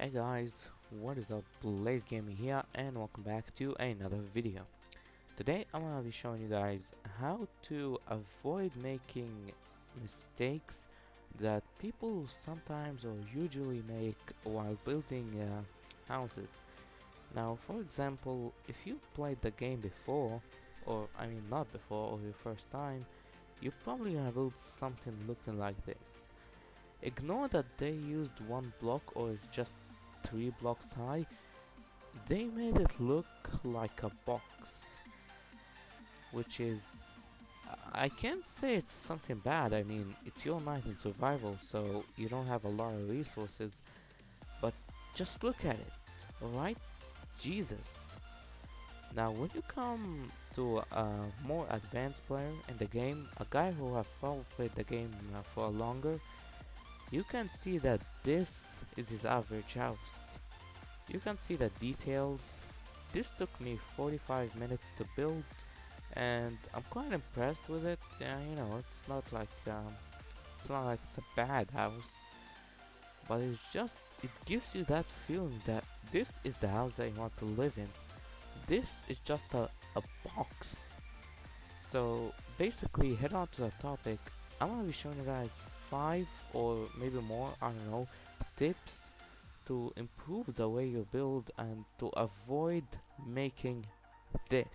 Hey guys, what is up? Blaze Gaming here and welcome back to another video. Today I'm gonna be showing you guys how to avoid making mistakes that people sometimes or usually make while building houses. Now for example, if you played the game before, or I mean not before, or your first time, you're probably gonna build something looking like this. Ignore that they used one block or it's just 3 blocks high. They made it look like a box, which is, I can't say it's something bad. I mean, it's your night in survival, so you don't have a lot of resources, but just look at it, alright? Jesus. Now when you come to a more advanced player in the game, a guy who have probably played the game for longer, you can see that this is his average house. You can see the details. This took me 45 minutes to build and I'm quite impressed with it. You know, it's not like it's a bad house, but it gives you that feeling that this is the house that you want to live in. This is just a box. So basically, head on to the topic. I'm gonna be showing you guys 5 or maybe more, I don't know, tips to improve the way you build and to avoid making this.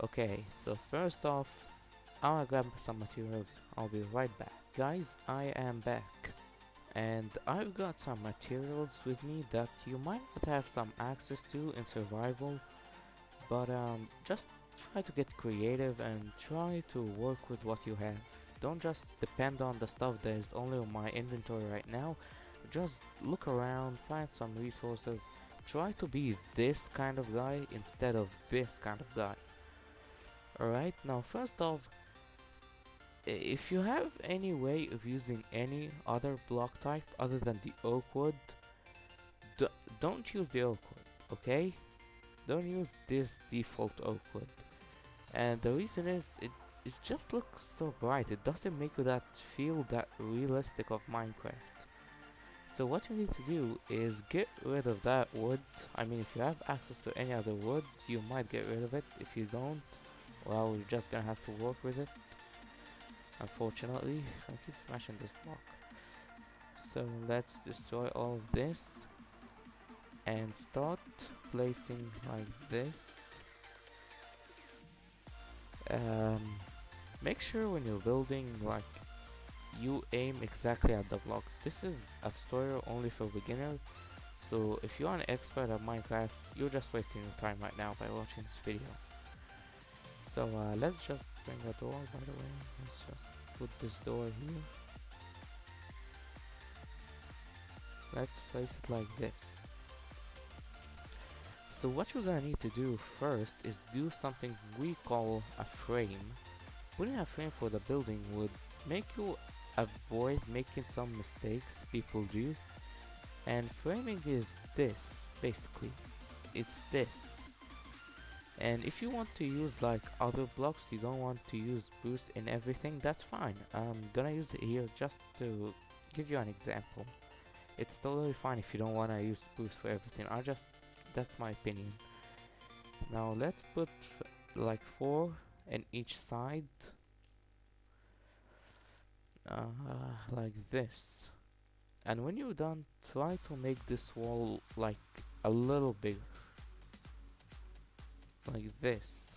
Okay, so first off, I'm gonna grab some materials. I'll be right back. Guys, I am back and I've got some materials with me that you might not have some access to in survival, but just try to get creative and try to work with what you have. Don't just depend on the stuff that is only on my inventory right now. Just look around, find some resources. Try to be this kind of guy instead of this kind of guy. Alright, now first off, if you have any way of using any other block type other than the oak wood, don't use the oak wood, okay? Don't use this default oak wood. And the reason is, it just looks so bright. It doesn't make you feel that realistic of Minecraft. So what you need to do is get rid of that wood. I mean, if you have access to any other wood, you might get rid of it. If you don't, well, you're just gonna have to work with it. Unfortunately, I keep smashing this block. So let's destroy all of this and start placing like this. Make sure when you're building, like, you aim exactly at the block. This is a tutorial only for beginners, so if you're an expert at Minecraft, you're just wasting your time right now by watching this video. So let's just bring a door, by the way. Let's just put this door here. Let's place it like this. So what you're gonna need to do first is do something we call a frame. Putting a frame for the building would make you avoid making some mistakes people do. And framing is this, basically. It's this. And if you want to use like other blocks, you don't want to use boost in everything, that's fine. I'm gonna use it here just to give you an example. It's totally fine if you don't wanna use boost for everything. That's my opinion. Now let's put like 4 in each side, like this. And when you're done, try to make this wall like a little bigger, like this.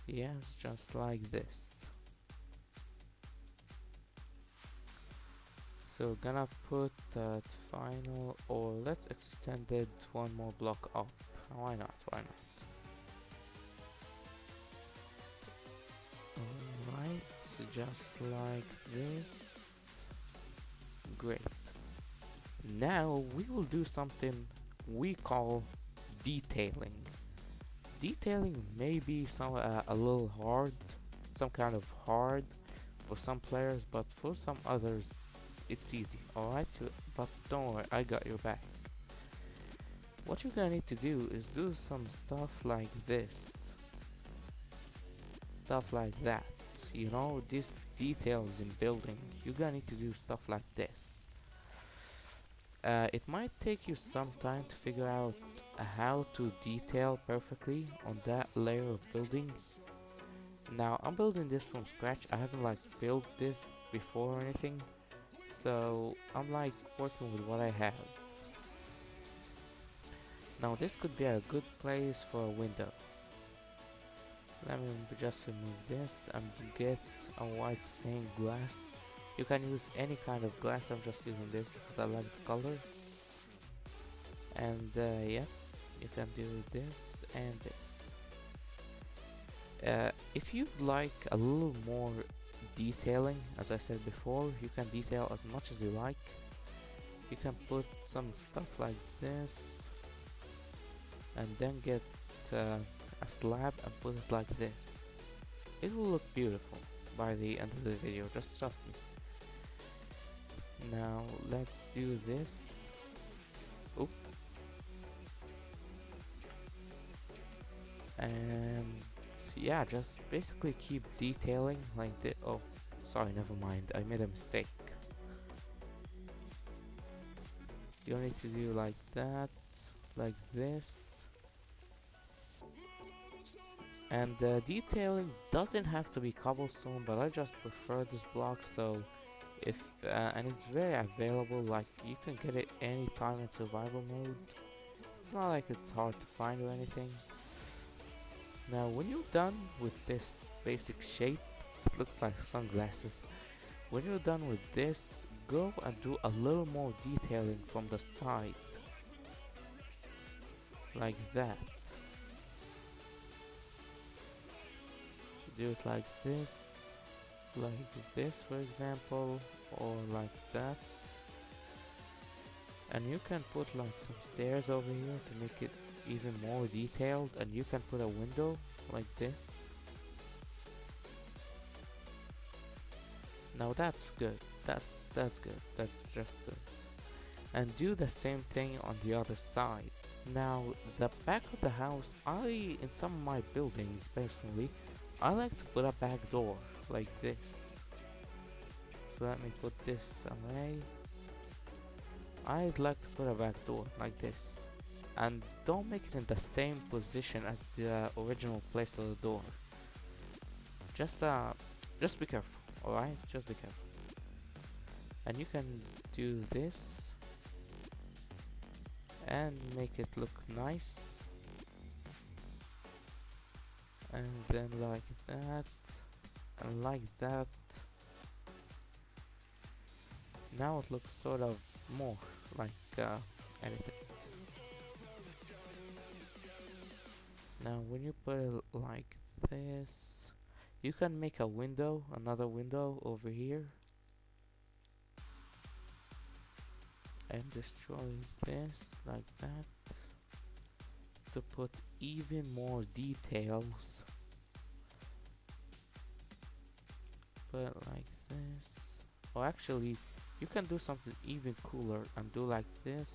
Yes, just like this. So we're gonna put that final, or let's extend it one more block up. Why not? Why not? Alright, so just like this. Great. Now we will do something we call detailing. Detailing may be a little hard, some kind of hard for some players, but for some others it's easy, alright? But don't worry, I got your back. What you're gonna need to do is do some stuff like this. Stuff like that. you know, these details in building, you're gonna need to do stuff like this. It might take you some time to figure out how to detail perfectly on that layer of building. Now I'm building this from scratch. I haven't like built this before or anything, so I'm like working with what I have. Now this could be a good place for a window. Let me just remove this and get a white stained glass. You can use any kind of glass, I'm just using this because I like the color. And yeah, you can do this and this. If you'd like a little more detailing, as I said before, you can detail as much as you like. You can put some stuff like this and then get a slab and put it like this. It will look beautiful by the end of the video, just trust me. Now let's do this. Oop. And yeah, just basically keep detailing like this. Oh, sorry, never mind, I made a mistake. You need to do like that, like this. And the detailing doesn't have to be cobblestone, but I just prefer this block, so if and it's very available, like you can get it anytime in survival mode. It's not like it's hard to find or anything. Now when you're done with this basic shape, it looks like sunglasses. When you're done with this, go and do a little more detailing from the side, like that. Do it like this for example, or like that. And you can put like some stairs over here to make it even more detailed, and you can put a window like this. Now that's good, that's good, that's just good. And do the same thing on the other side. Now the back of the house, in some of my buildings personally, I like to put a back door like this. So let me put this away. I'd like to put a back door like this. And don't make it in the same position as the original place of the door. Just be careful, alright? Just be careful. And you can do this and make it look nice. And then like that, and like that. Now it looks sort of more like anything. Now when you put it like this, you can make a window, another window over here, and destroy this like that to put even more details. Put it like this. Or actually, you can do something even cooler and do like this.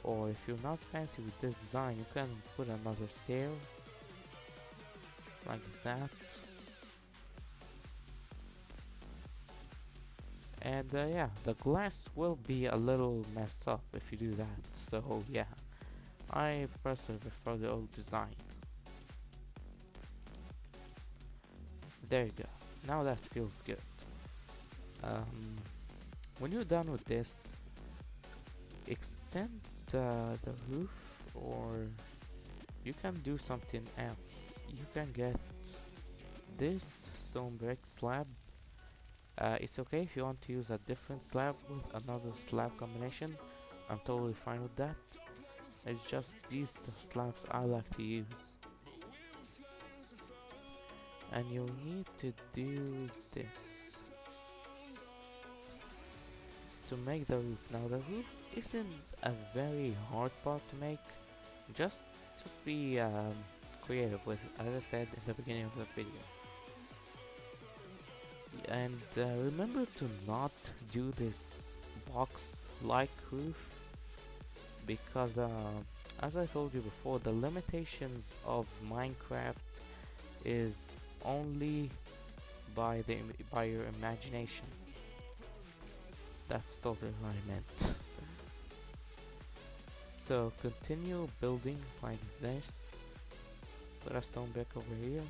Or if you're not fancy with this design, you can put another stair like that. And yeah, the glass will be a little messed up if you do that. So yeah, I personally prefer the old design. There you go. Now that feels good. When you're done with this, extend the roof, or you can do something else. You can get this stone brick slab. It's okay if you want to use a different slab with another slab combination. I'm totally fine with that. It's just these slabs I like to use. And you'll need to do this to make the roof. Now the roof isn't a very hard part to make. Just be creative with it, as I said in the beginning of the video. And remember to not do this box-like roof, because as I told you before, the limitations of Minecraft is only by your imagination. That's totally what I meant. So continue building like this. Put a stone brick over here,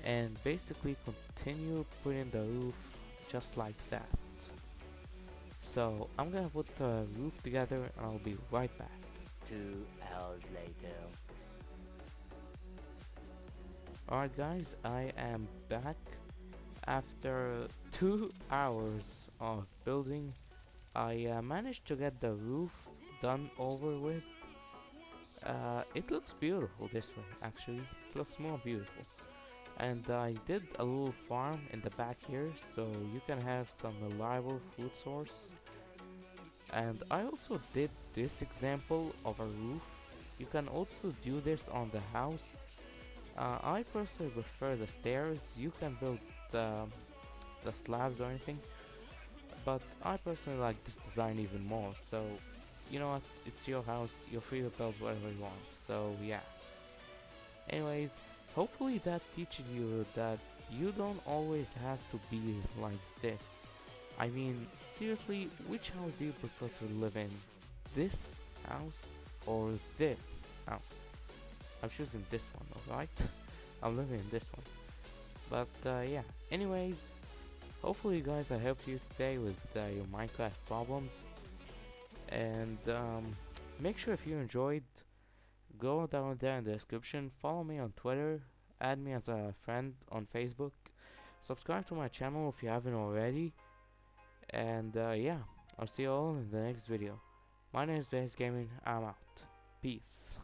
and basically continue putting the roof just like that. So I'm gonna put the roof together and I'll be right back. 2 hours later. Alright guys, I am back after 2 hours of building. I managed to get the roof done over with. It looks beautiful this way, actually. It looks more beautiful. And I did a little farm in the back here, so you can have some reliable food source. And I also did this example of a roof. You can also do this on the house. I personally prefer the stairs. You can build the slabs or anything, but I personally like this design even more. So you know what, it's your house, you're free to build whatever you want. So yeah, anyways, hopefully that teaches you that you don't always have to be like this. I mean, seriously, which house do you prefer to live in? This house or this house? I'm choosing this one, alright? I'm living in this one. But yeah, anyways, hopefully you guys I helped you today with your Minecraft problems. And make sure if you enjoyed, go down there in the description, follow me on Twitter, add me as a friend on Facebook, subscribe to my channel if you haven't already, and yeah, I'll see you all in the next video. My name is Base Gaming, I'm out. Peace.